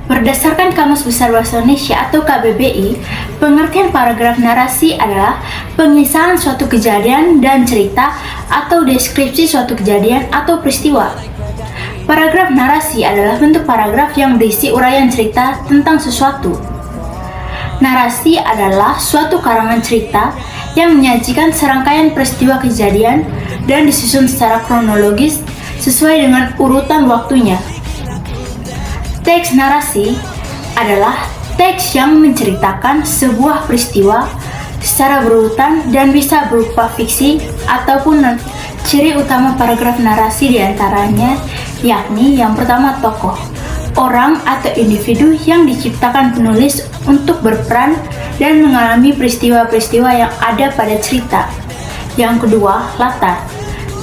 Berdasarkan Kamus Besar Bahasa Indonesia atau KBBI, pengertian paragraf narasi adalah pengisahan suatu kejadian dan cerita atau deskripsi suatu kejadian atau peristiwa. Paragraf narasi adalah bentuk paragraf yang berisi uraian cerita tentang sesuatu. Narasi adalah suatu karangan cerita yang menyajikan serangkaian peristiwa kejadian dan disusun secara kronologis sesuai dengan urutan waktunya. Teks narasi adalah teks yang menceritakan sebuah peristiwa secara berurutan dan bisa berupa fiksi ataupun non. Ciri utama paragraf narasi diantaranya yakni yang pertama tokoh, orang atau individu yang diciptakan penulis untuk berperan dan mengalami peristiwa-peristiwa yang ada pada cerita. Yang kedua, latar,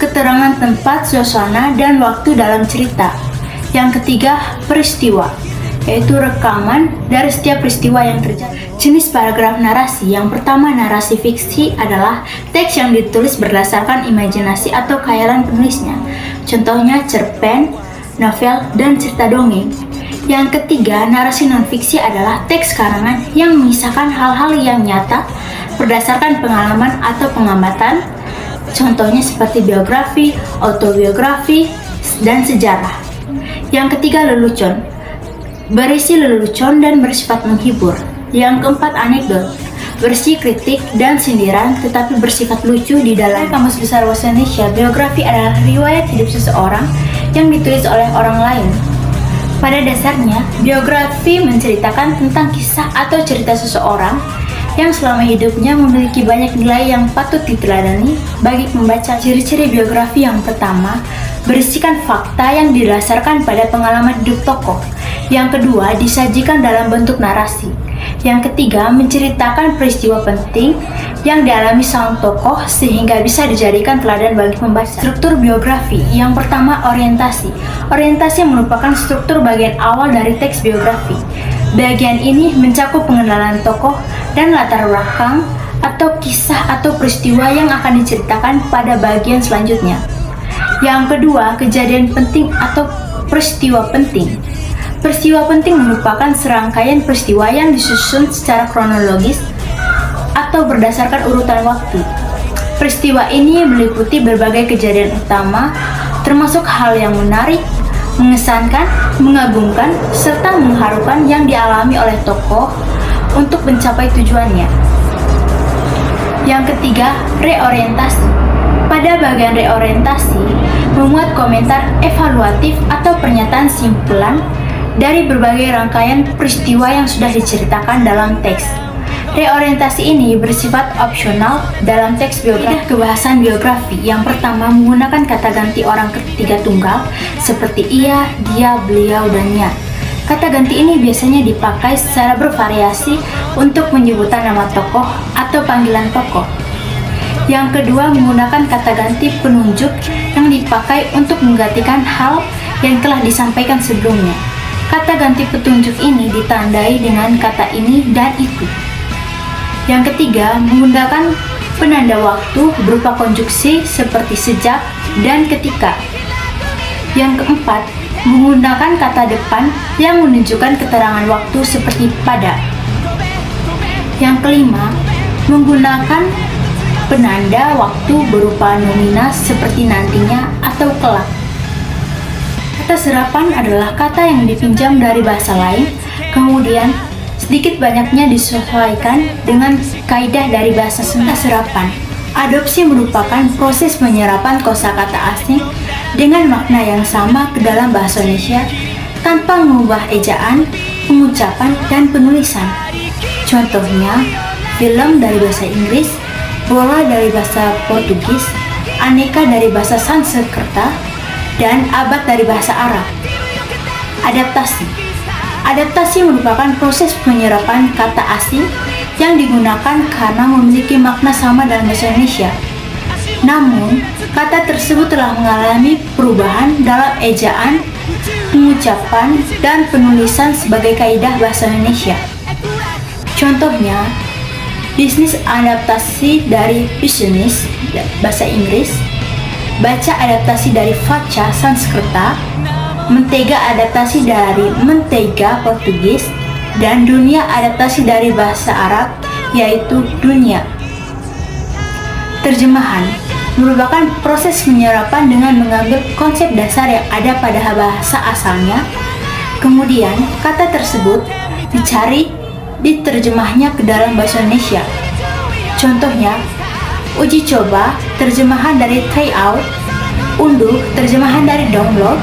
keterangan tempat, suasana, dan waktu dalam cerita. Yang ketiga, peristiwa, yaitu rekaman dari setiap peristiwa yang terjadi. Jenis paragraf narasi yang pertama, narasi fiksi, adalah teks yang ditulis berdasarkan imajinasi atau khayalan penulisnya. Contohnya cerpen, novel, dan cerita dongeng. Yang ketiga, narasi non-fiksi adalah teks karangan yang mengisahkan hal-hal yang nyata berdasarkan pengalaman atau pengamatan. Contohnya seperti biografi, autobiografi, dan sejarah. Yang ketiga, lelucon, berisi lelucon dan bersifat menghibur. Yang keempat, anekdot, berisi kritik dan sindiran tetapi bersifat lucu. Di dalam Kamus Besar Bahasa Indonesia, biografi adalah riwayat hidup seseorang yang ditulis oleh orang lain. Pada dasarnya, biografi menceritakan tentang kisah atau cerita seseorang yang selama hidupnya memiliki banyak nilai yang patut diteladani bagi pembaca. Ciri-ciri biografi yang pertama, berisikan fakta yang didasarkan pada pengalaman hidup tokoh. Yang kedua, disajikan dalam bentuk narasi. Yang ketiga, menceritakan peristiwa penting yang dialami sang tokoh sehingga bisa dijadikan teladan bagi pembaca. Struktur biografi. Yang pertama, orientasi. Orientasi merupakan struktur bagian awal dari teks biografi. Bagian ini mencakup pengenalan tokoh dan latar belakang atau kisah atau peristiwa yang akan diceritakan pada bagian selanjutnya. Yang kedua, kejadian penting atau peristiwa penting. Peristiwa penting merupakan serangkaian peristiwa yang disusun secara kronologis atau berdasarkan urutan waktu. Peristiwa ini meliputi berbagai kejadian utama, termasuk hal yang menarik, mengesankan, mengagumkan, serta mengharukan yang dialami oleh tokoh untuk mencapai tujuannya. Yang ketiga, reorientasi. Pada bagian reorientasi, memuat komentar evaluatif atau pernyataan simpulan dari berbagai rangkaian peristiwa yang sudah diceritakan dalam teks. Reorientasi ini bersifat opsional dalam teks biografi. Kebahasan biografi. Yang pertama, menggunakan kata ganti orang ketiga tunggal seperti ia, dia, beliau, dan nya. Kata ganti ini biasanya dipakai secara bervariasi untuk menyebutkan nama tokoh atau panggilan tokoh. Yang kedua, menggunakan kata ganti penunjuk yang dipakai untuk menggantikan hal yang telah disampaikan sebelumnya. Kata ganti petunjuk ini ditandai dengan kata ini dan itu. Yang ketiga, menggunakan penanda waktu berupa konjuksi seperti sejak dan ketika. Yang keempat, menggunakan kata depan yang menunjukkan keterangan waktu seperti pada. Yang kelima, menggunakan penanda waktu berupa nomina seperti nantinya atau kelak. Kata serapan adalah kata yang dipinjam dari bahasa lain, kemudian sedikit banyaknya disesuaikan dengan kaidah dari bahasa serapan. Adopsi merupakan proses penyerapan kosakata asing dengan makna yang sama ke dalam bahasa Indonesia tanpa mengubah ejaan, pengucapan, dan penulisan. Contohnya, film dari bahasa Inggris, bola dari bahasa Portugis, aneka dari bahasa Sanskerta, dan abad dari bahasa Arab. Adaptasi. Adaptasi merupakan proses penyerapan kata asing yang digunakan karena memiliki makna sama dalam bahasa Indonesia. Namun, kata tersebut telah mengalami perubahan dalam ejaan, pengucapan, dan penulisan sebagai kaidah bahasa Indonesia. Contohnya, bisnis adaptasi dari business bahasa Inggris, baca adaptasi dari faca Sanskerta, mentega adaptasi dari mentega Portugis, dan dunia adaptasi dari bahasa Arab yaitu dunia. Terjemahan merupakan proses penyerapan dengan mengambil konsep dasar yang ada pada bahasa asalnya, kemudian kata tersebut dicari diterjemahnya ke dalam bahasa Indonesia. Contohnya, uji coba terjemahan dari tryout, unduh terjemahan dari download,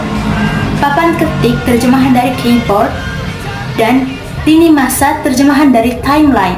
papan ketik terjemahan dari keyboard, dan lini masa terjemahan dari timeline.